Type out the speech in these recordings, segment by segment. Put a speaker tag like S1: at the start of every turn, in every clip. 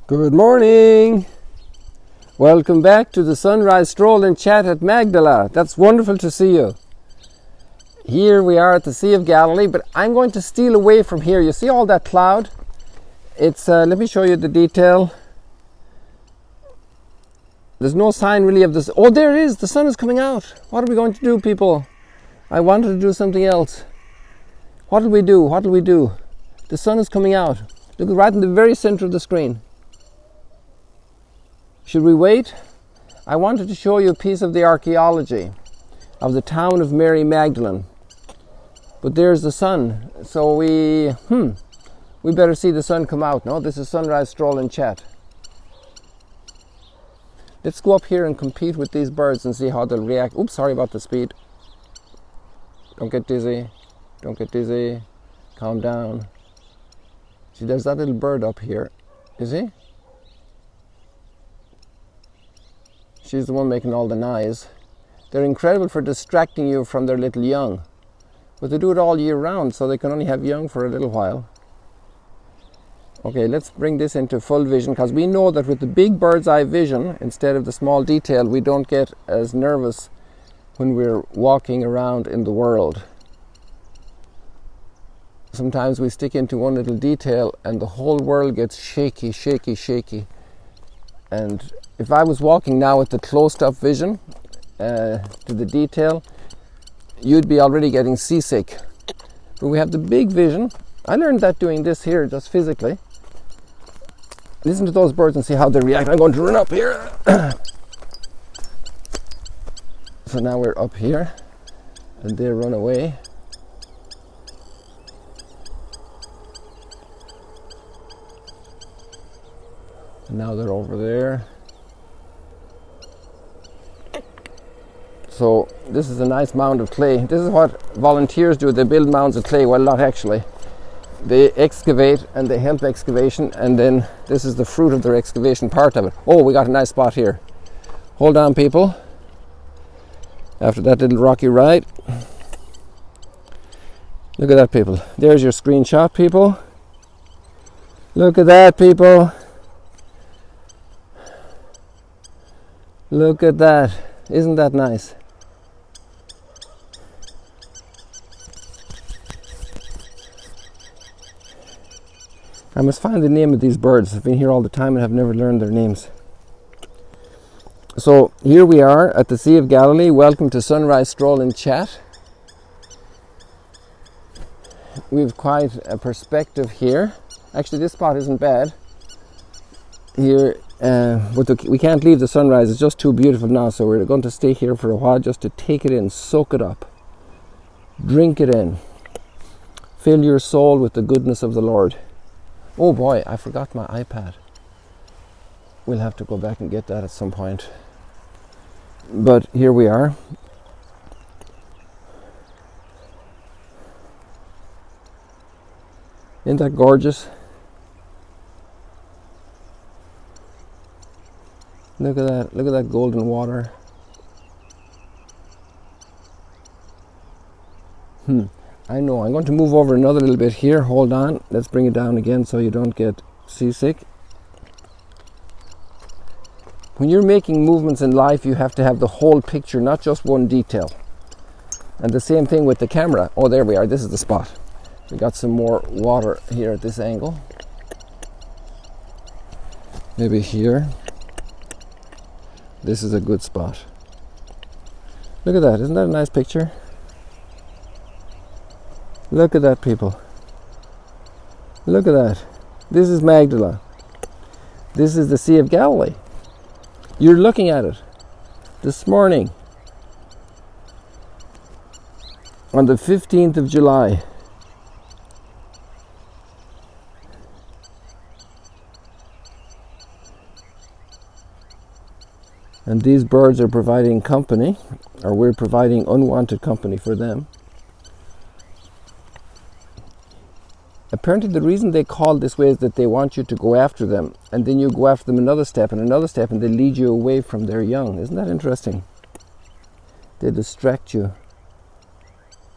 S1: Good morning. Welcome back to the sunrise stroll and chat at Magdala. That's wonderful to see you. Here we are at the Sea of Galilee, but I'm going to steal away from here. You see all that cloud? It's let me show you the detail. There's no sign really of this. Oh, there it is. The sun is coming out. What are we going to do, people? I wanted to do something else. What did we do? What did we do? The sun is coming out. Look, right in the very center of the screen. Should we wait? I wanted to show you a piece of the archaeology of the town of Mary Magdalene. But there's the sun. So we better see the sun come out. No, this is sunrise stroll and chat. Let's go up here and compete with these birds and see how they'll react. Oops, sorry about the speed. Don't get dizzy. Don't get dizzy. Calm down. See, there's that little bird up here. Is he? She's the one making all the noise. They're incredible for distracting you from their little young. But they do it all year round, so they can only have young for a little while. Okay, let's bring this into full vision, because we know that with the big bird's eye vision, instead of the small detail, we don't get as nervous when we're walking around in the world. Sometimes we stick into one little detail and the whole world gets shaky, shaky, shaky. And if I was walking now with the closed-up vision to the detail, you'd be already getting seasick. But we have the big vision. I learned that doing this here, just physically. Listen to those birds and see how they react. I'm going to run up here. So now we're up here, and they run away. And now they're over there. So this is a nice mound of clay. This is what volunteers do. They build mounds of clay. Well, not actually. They excavate and they help excavation, and then this is the fruit of their excavation, part of it. Oh, we got a nice spot here. Hold on, people. After that little rocky ride. Look at that, people. There's your screenshot, people. Look at that, people. Look at that. Isn't that nice? I must find the name of these birds. I've been here all the time and have never learned their names. So here we are at the Sea of Galilee. Welcome to Sunrise Stroll and Chat. We've quite a perspective here. Actually, this spot isn't bad. Here, but we can't leave the sunrise. It's just too beautiful now. So we're going to stay here for a while just to take it in, soak it up, drink it in, fill your soul with the goodness of the Lord. Oh boy, I forgot my iPad. We'll have to go back and get that at some point. But here we are. Isn't that gorgeous? Look at that. Look at that golden water. I know. I'm going to move over another little bit here. Hold on. Let's bring it down again so you don't get seasick. When you're making movements in life, you have to have the whole picture, not just one detail. And the same thing with the camera. Oh, there we are. This is the spot. We got some more water here at this angle. Maybe here. This is a good spot. Look at that. Isn't that a nice picture? Look at that, people. Look at that. This is Magdala. This is the Sea of Galilee. You're looking at it this morning on the 15th of July. And these birds are providing company, or we're providing unwanted company for them. Apparently the reason they call this way is that they want you to go after them, and then you go after them another step, and they lead you away from their young. Isn't that interesting? They distract you.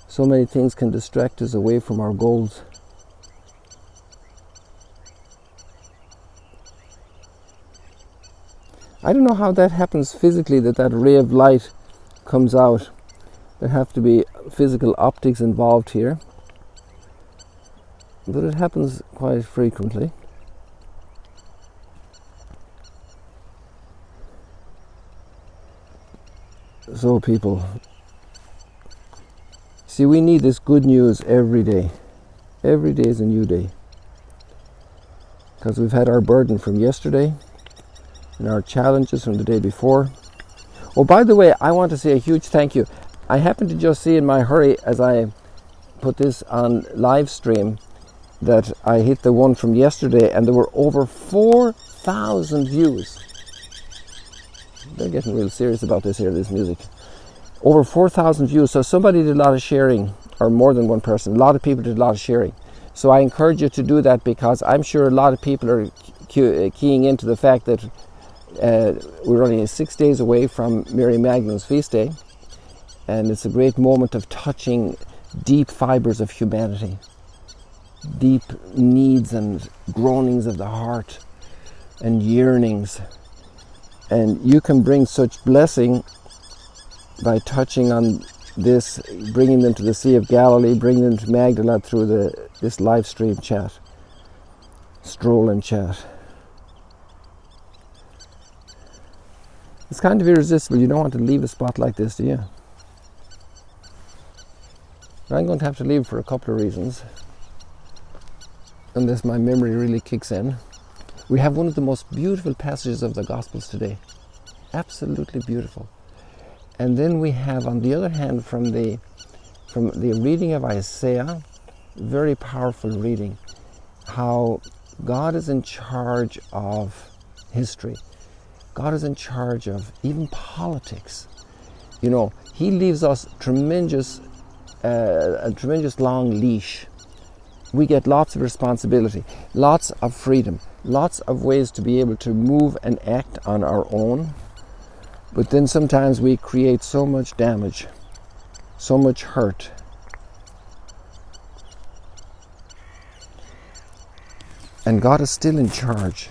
S1: So many things can distract us away from our goals. I don't know how that happens physically, that ray of light comes out. There have to be physical optics involved here, but it happens quite frequently. So people, see, we need this good news every day. Every day is a new day. Because we've had our burden from yesterday and our challenges from the day before. Oh, by the way, I want to say a huge thank you. I happened to just see in my hurry as I put this on live stream that I hit the one from yesterday, and there were over 4,000 views. They're getting real serious about this here, this music. Over 4,000 views. So somebody did a lot of sharing, or more than one person. A lot of people did a lot of sharing. So I encourage you to do that, because I'm sure a lot of people are keying into the fact that we're only 6 days away from Mary Magdalene's feast day, and it's a great moment of touching deep fibers of humanity, deep needs and groanings of the heart and yearnings. And you can bring such blessing by touching on this, bringing them to the Sea of Galilee, bringing them to Magdala through this live stream chat, stroll and chat. It's kind of irresistible. You don't want to leave a spot like this, do you? I'm going to have to leave for a couple of reasons, unless my memory really kicks in. We have one of the most beautiful passages of the Gospels today. Absolutely beautiful. And then we have, on the other hand, from the reading of Isaiah, very powerful reading, how God is in charge of history. God is in charge of even politics. You know, He leaves us a tremendous long leash. We get lots of responsibility, lots of freedom, lots of ways to be able to move and act on our own. But then sometimes we create so much damage, so much hurt. And God is still in charge.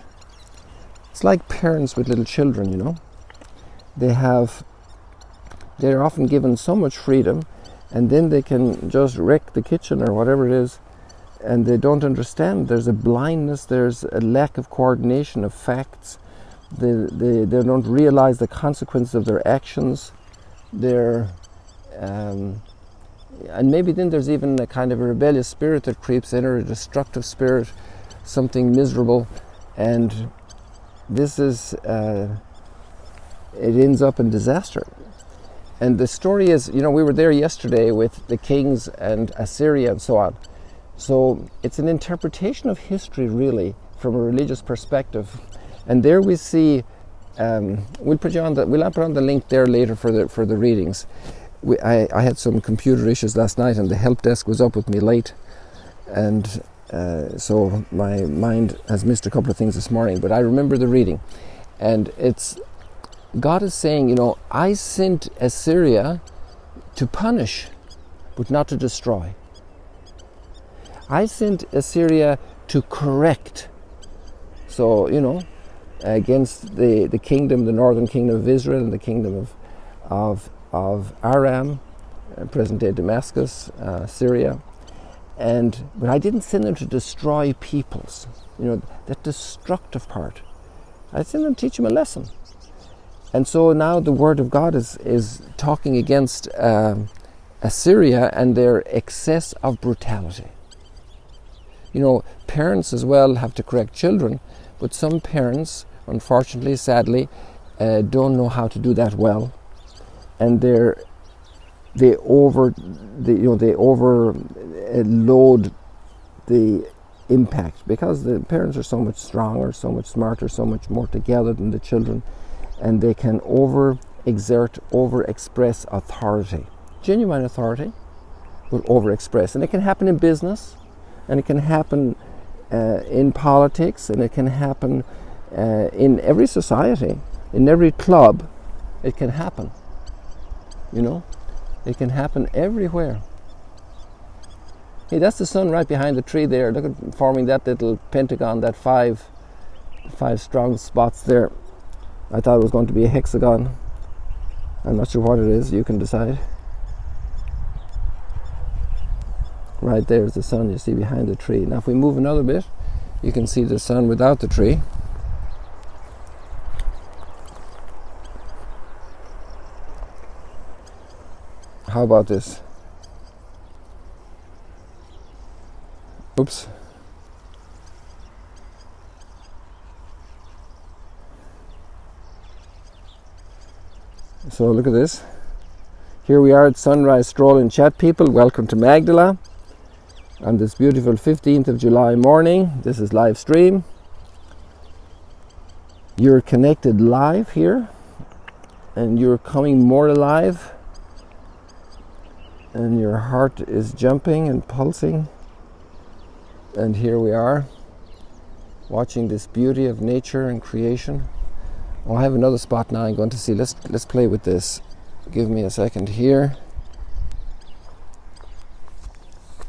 S1: It's like parents with little children, you know. They're often given so much freedom, and then they can just wreck the kitchen or whatever it is, and they don't understand. There's a blindness, there's a lack of coordination of facts. They don't realize the consequences of their actions. And maybe then there's even a kind of a rebellious spirit that creeps in, or a destructive spirit, something miserable, and this is it ends up in disaster. And the story is, you know, we were there yesterday with the kings and Assyria and so on. So it's an interpretation of history, really, from a religious perspective. And there we see, we'll put on the link there later for the readings. I had some computer issues last night, and the help desk was up with me late, and so my mind has missed a couple of things this morning. But I remember the reading, and God is saying, you know, I sent Assyria to punish, but not to destroy. I sent Assyria to correct. So, you know, against the kingdom, the northern kingdom of Israel, and the kingdom of Aram, present-day Damascus, Syria. But I didn't send them to destroy peoples, you know, that destructive part. I sent them to teach them a lesson. And so now the word of God is talking against Assyria and their excess of brutality. You know, parents as well have to correct children, but some parents, unfortunately, sadly, don't know how to do that well, and they overload the impact, because the parents are so much stronger, so much smarter, so much more together than the children, and they can overexpress authority, genuine authority, but overexpress. And it can happen in business, and it can happen in politics, and it can happen in every society, in every club. It can happen, you know. It can happen everywhere. Hey, that's the sun right behind the tree there. Look at forming that little pentagon, that five strong spots there. I thought it was going to be a hexagon. I'm not sure what it is, you can decide. Right there's the sun you see behind the tree. Now if we move another bit, you can see the sun without the tree. How about this? Oops. So look at this. Here we are at sunrise, stroll and chat people. Welcome to Magdalene on this beautiful 15th of July morning. This is live stream. You're connected live here, and you're coming more alive, and your heart is jumping and pulsing. And here we are, watching this beauty of nature and creation. Oh, I have another spot now I'm going to see. Let's play with this. Give me a second here.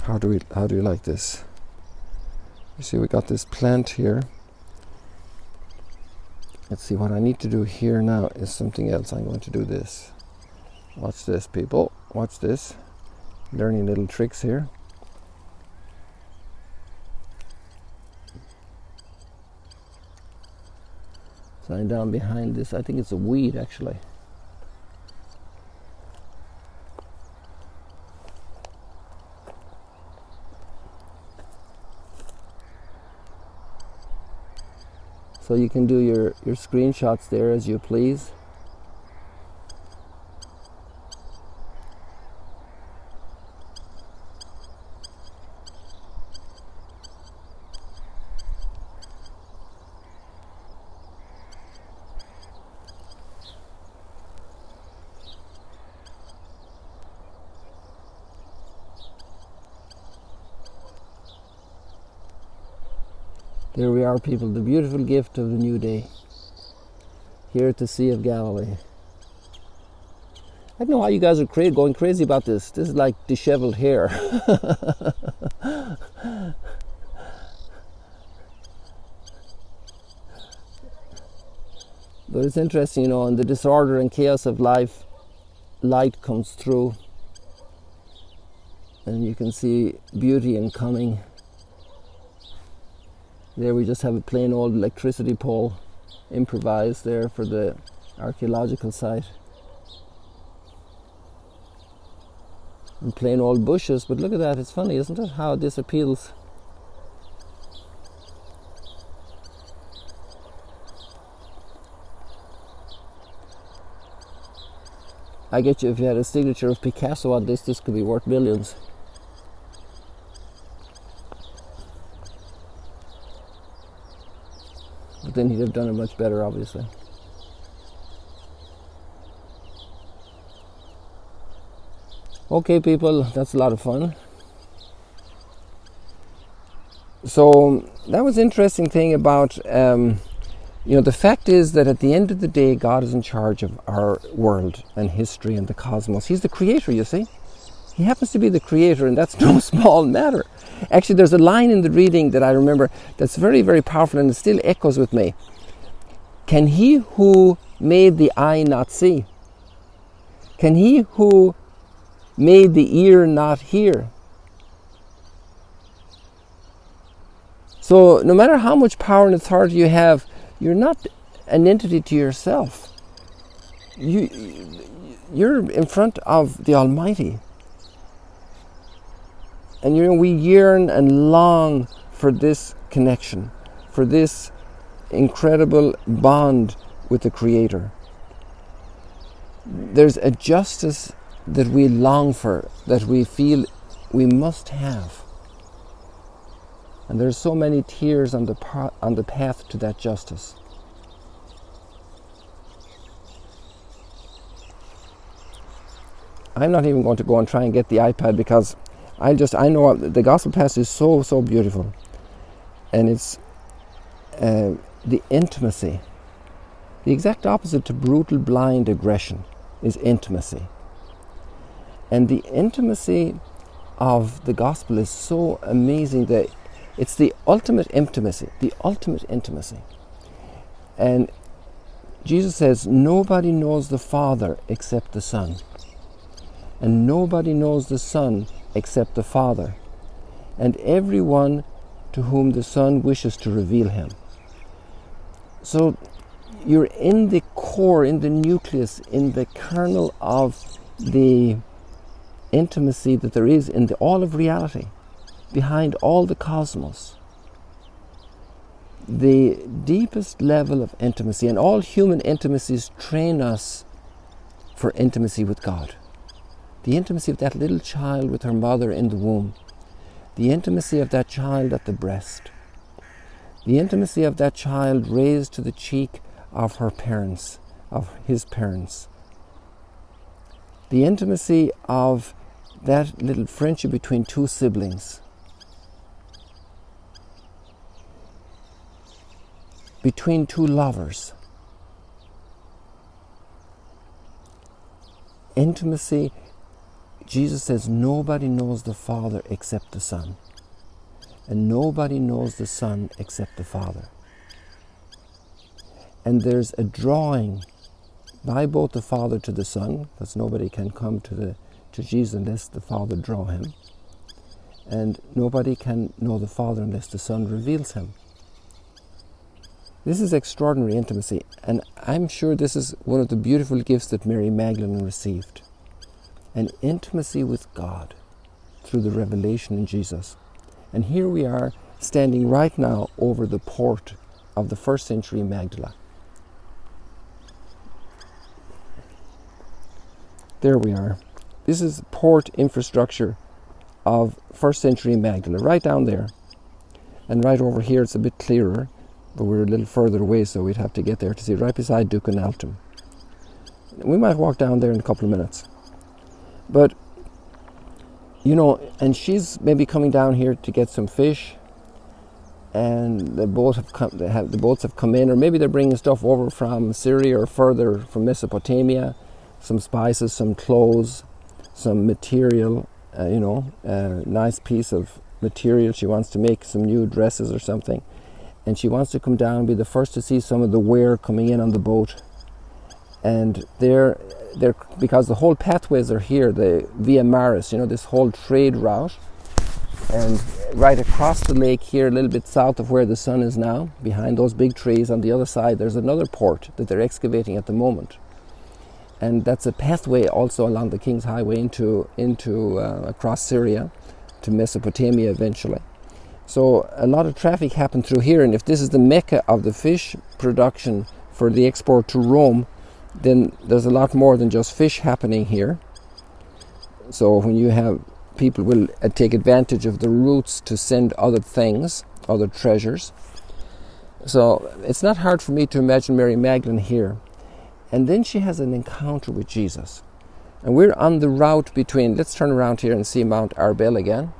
S1: How do you like this? You see we got this plant here. Let's see, what I need to do here now is something else. I'm going to do this. Watch this, people. Watch this. Learning little tricks here. So I'm down behind this. I think it's a weed actually. So you can do your screenshots there as you please. Here we are, people, the beautiful gift of the new day, here at the Sea of Galilee. I don't know why you guys are going crazy about this. This is like disheveled hair. But it's interesting, in the disorder and chaos of life, light comes through, and you can see beauty in coming. There we just have a plain old electricity pole improvised there for the archaeological site. And plain old bushes, but look at that, it's funny, isn't it, how this appeals. I get you, if you had a signature of Picasso on this could be worth millions. But then he'd have done it much better, obviously. Okay, people, that's a lot of fun. So that was an interesting thing about, the fact is that at the end of the day, God is in charge of our world and history and the cosmos. He's the creator, you see. He happens to be the creator, and that's no small matter. Actually, there's a line in the reading that I remember that's very, very powerful, and it still echoes with me. Can he who made the eye not see? Can he who made the ear not hear? So no matter how much power and authority you have, you're not an entity to yourself. You're in front of the Almighty. And we yearn and long for this connection, for this incredible bond with the Creator. There's a justice that we long for, that we feel we must have. And there's so many tears on the path to that justice. I'm not even going to go and try and get the iPad, because I know the gospel passage is so beautiful, and it's the intimacy. The exact opposite to brutal, blind aggression is intimacy. And the intimacy of the gospel is so amazing that it's the ultimate intimacy, And Jesus says, nobody knows the Father except the Son. And nobody knows the Son except the Father. And everyone to whom the Son wishes to reveal him. So you're in the core, in the nucleus, in the kernel of the intimacy that there is in all of reality, behind all the cosmos. The deepest level of intimacy, and all human intimacies train us for intimacy with God. The intimacy of that little child with her mother in the womb. The intimacy of that child at the breast. The intimacy of that child raised to the cheek of her parents, of his parents. The intimacy of that little friendship between two siblings. Between two lovers. Intimacy, Jesus says, nobody knows the Father except the Son. And nobody knows the Son except the Father. And there's a drawing by both the Father to the Son, because nobody can come to Jesus unless the Father draw him. And nobody can know the Father unless the Son reveals him. This is extraordinary intimacy, and I'm sure this is one of the beautiful gifts that Mary Magdalene received. An intimacy with God through the revelation in Jesus. And here we are standing right now over the port of the first century Magdala. There we are. This is port infrastructure of first century Magdala, right down there. And right over here it's a bit clearer, but we're a little further away, so we'd have to get there to see it, right beside Ducanaltum. We might walk down there in a couple of minutes. But, you know, and she's maybe coming down here to get some fish, and the boats have come in, or maybe they're bringing stuff over from Syria or further from Mesopotamia, some spices, some clothes, some material, a nice piece of material. She wants to make some new dresses or something. And she wants to come down and be the first to see some of the ware coming in on the boat. And they're because the whole pathways are here, the Via Maris, this whole trade route. And right across the lake here, a little bit south of where the sun is now, behind those big trees on the other side, there's another port that they're excavating at the moment. And that's a pathway also along the King's Highway into across Syria to Mesopotamia eventually. So a lot of traffic happened through here, and if this is the mecca of the fish production for the export to Rome, then there's a lot more than just fish happening here. So when you have people will take advantage of the routes to send other things, other treasures. So it's not hard for me to imagine Mary Magdalene here. And then she has an encounter with Jesus. And we're on the route between, let's turn around here and see Mount Arbel again.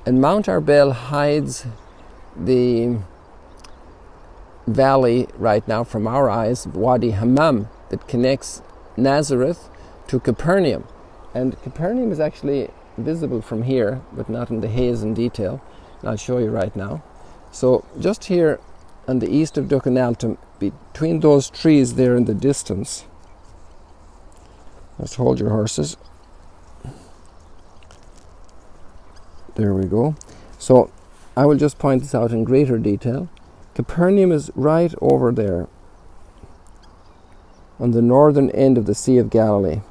S1: And Mount Arbel hides the valley right now from our eyes, Wadi Hammam, that connects Nazareth to Capernaum. And Capernaum is actually visible from here, but not in the haze in detail. And I'll show you right now. So just here on the east of Ducanaltum, between those trees there in the distance, just hold your horses. There we go. So I will just point this out in greater detail. Capernaum is right over there on the northern end of the Sea of Galilee.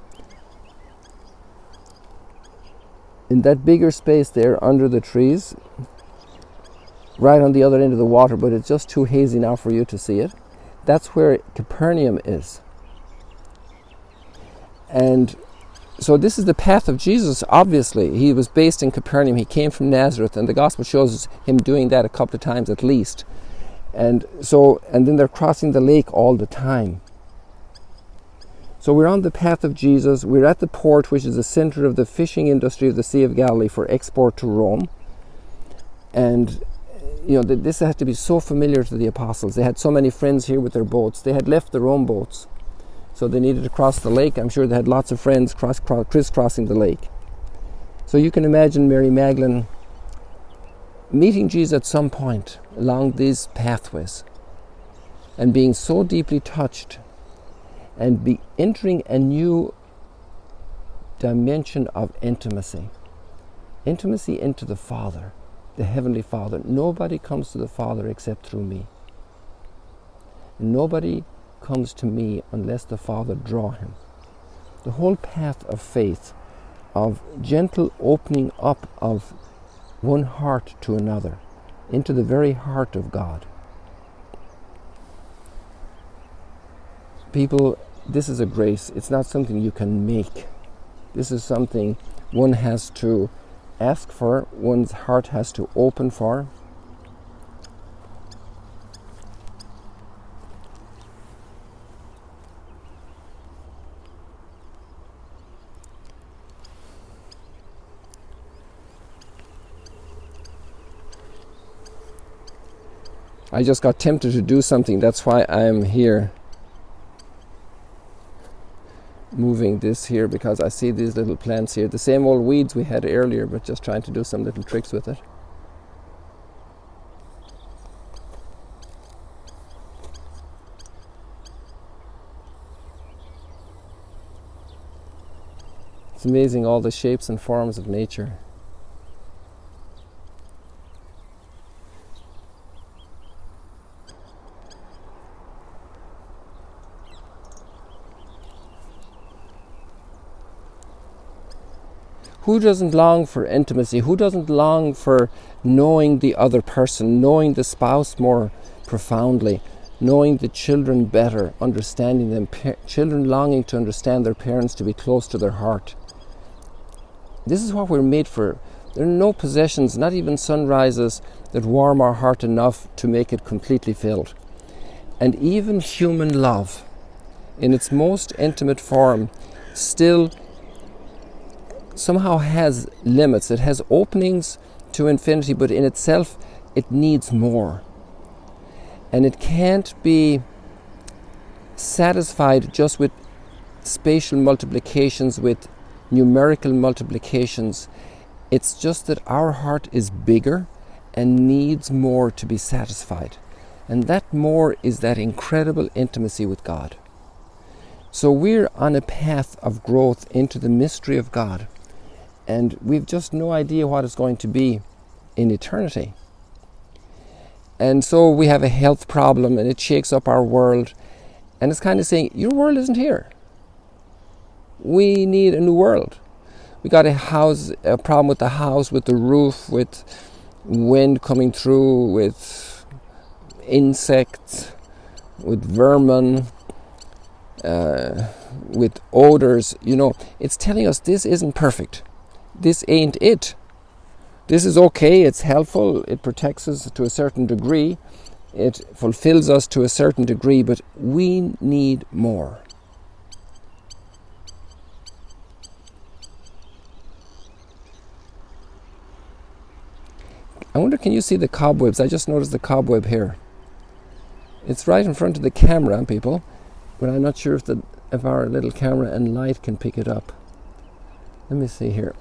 S1: In that bigger space there under the trees, right on the other end of the water, but it's just too hazy now for you to see it. That's where Capernaum is. And so this is the path of Jesus, obviously. He was based in Capernaum. He came from Nazareth, and the gospel shows him doing that a couple of times at least. And then they're crossing the lake all the time. So we're on the path of Jesus. We're at the port, which is the center of the fishing industry of the Sea of Galilee for export to Rome. And this had to be so familiar to the apostles. They had so many friends here with their boats. They had left their own boats, so they needed to cross the lake. I'm sure they had lots of friends crisscrossing the lake. So you can imagine Mary Magdalene meeting Jesus at some point along these pathways and being so deeply touched and be entering a new dimension of intimacy. Intimacy into the Father, the Heavenly Father. Nobody comes to the Father except through me. Nobody comes to me unless the Father draw him. The whole path of faith, of gentle opening up of one heart to another, into the very heart of God. People, this is a grace. It's not something you can make. This is something one has to ask for, one's heart has to open for. I just got tempted to do something. That's why I'm here moving this here, because I see these little plants here. The same old weeds we had earlier, but just trying to do some little tricks with it. It's amazing, all the shapes and forms of nature. Who doesn't long for intimacy? Who doesn't long for knowing the other person, knowing the spouse more profoundly, knowing the children better, understanding them, children longing to understand their parents, to be close to their heart? This is what we're made for. There are no possessions, not even sunrises, that warm our heart enough to make it completely filled. And even human love, in its most intimate form, still somehow has limits. It has openings to infinity, but in itself it needs more. And it can't be satisfied just with spatial multiplications, with numerical multiplications. It's just that our heart is bigger and needs more to be satisfied. And that more is that incredible intimacy with God. So we're on a path of growth into the mystery of God. And we've just no idea what it's going to be in eternity. And so we have a health problem, and it shakes up our world. And it's kind of saying, your world isn't here. We need a new world. We got a problem with the house, with the roof, with wind coming through, with insects, with vermin, with odors. You know, it's telling us this isn't perfect. This ain't it. This is okay, it's helpful, it protects us to a certain degree, it fulfills us to a certain degree, but we need more. I wonder, can you see the cobwebs? I just noticed the cobweb here. It's right in front of the camera, people, but I'm not sure if our little camera and light can pick it up. Let me see here.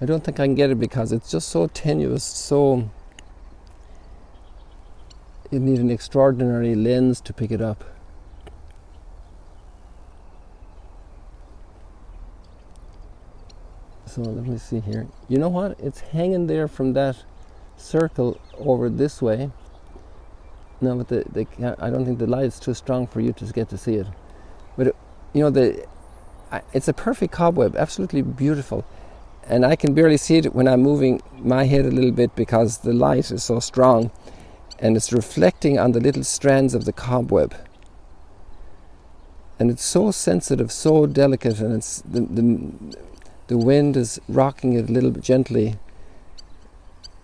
S1: I don't think I can get it because it's just so tenuous, so you need an extraordinary lens to pick it up. So let me see here. You know what? It's hanging there from that circle over this way. No, but I don't think the light is too strong for you to get to see it. But it's a perfect cobweb, absolutely beautiful. And I can barely see it when I'm moving my head a little bit because the light is so strong and it's reflecting on the little strands of the cobweb. And it's so sensitive, so delicate, and it's the wind is rocking it a little bit gently,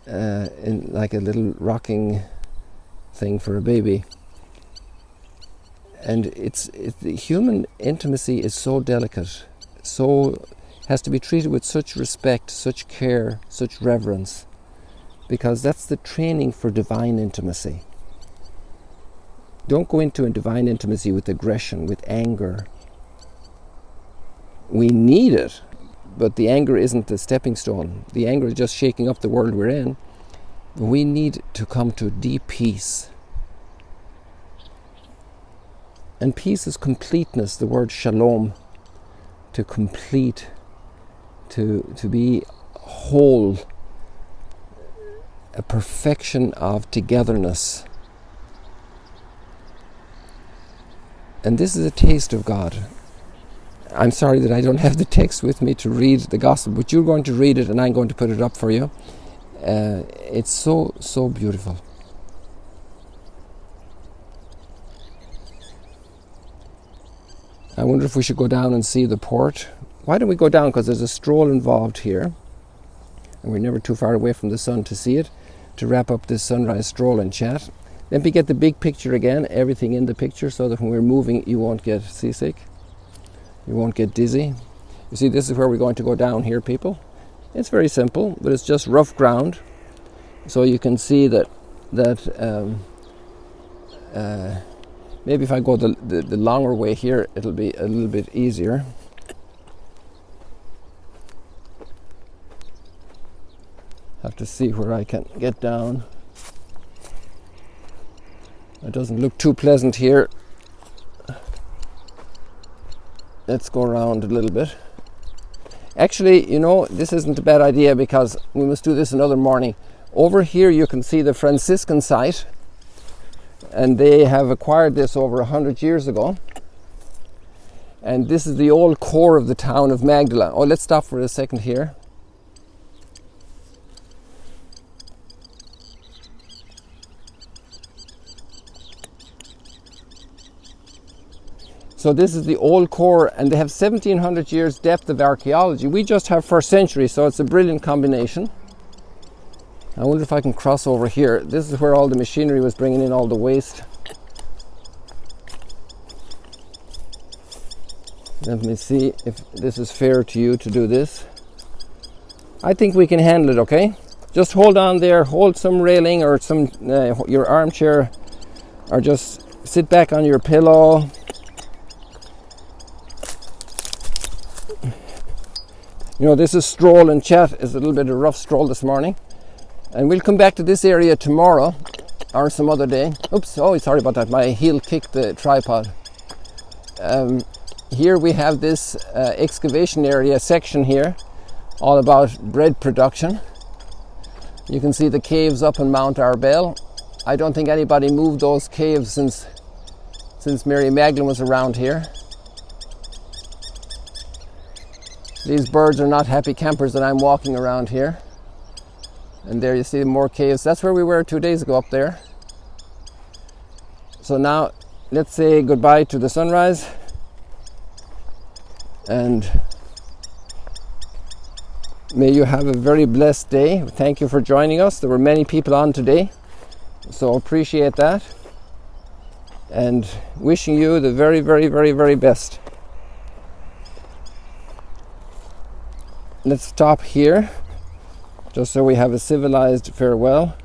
S1: in like a little rocking thing for a baby. And the human intimacy is so delicate, so has to be treated with such respect, such care, such reverence, because that's the training for divine intimacy. Don't go into a divine intimacy with aggression, with anger. We need it, but the anger isn't the stepping stone. The anger is just shaking up the world we're in. But we need to come to deep peace. And peace is completeness, the word shalom, to complete, to be whole, a perfection of togetherness. And this is a taste of God. I'm sorry that I don't have the text with me to read the gospel, but you're going to read it and I'm going to put it up for you. It's so beautiful. I wonder if we should go down and see the port. Why don't we go down? Because there's a stroll involved here. And we're never too far away from the sun to see it, to wrap up this sunrise stroll and chat. Let me get the big picture again, everything in the picture, so that when we're moving you won't get seasick. You won't get dizzy. You see, this is where we're going to go down here, people. It's very simple, but it's just rough ground. So you can see that maybe if I go the longer way here, it'll be a little bit easier. Have to see where I can get down. It doesn't look too pleasant here. Let's go around a little bit. Actually, you know, this isn't a bad idea because we must do this another morning. Over here you can see the Franciscan site, and they have acquired this over 100 years ago. And this is the old core of the town of Magdalene. Oh, let's stop for a second here. So this is the old core, and they have 1700 years depth of archaeology. We just have 1st century, so it's a brilliant combination. I wonder if I can cross over here. This is where all the machinery was bringing in all the waste. Let me see if this is fair to you to do this. I think we can handle it, okay? Just hold on there, hold some railing or some your armchair, or just sit back on your pillow. You know, this is stroll and chat. It's a little bit of a rough stroll this morning. And we'll come back to this area tomorrow or some other day. Oops, oh, sorry about that. My heel kicked the tripod. Here we have this excavation area section here, all about bread production. You can see the caves up in Mount Arbel. I don't think anybody moved those caves since Mary Magdalene was around here. These birds are not happy campers that I'm walking around here. And there you see more caves. That's where we were 2 days ago, up there. So now let's say goodbye to the sunrise. And may you have a very blessed day. Thank you for joining us. There were many people on today, so appreciate that. And wishing you the very, very, very, very best. Let's stop here, just so we have a civilized farewell.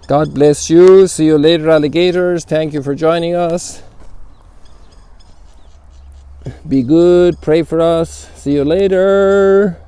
S1: God bless you. See you later, alligators. Thank you for joining us. Be good. Pray for us. See you later.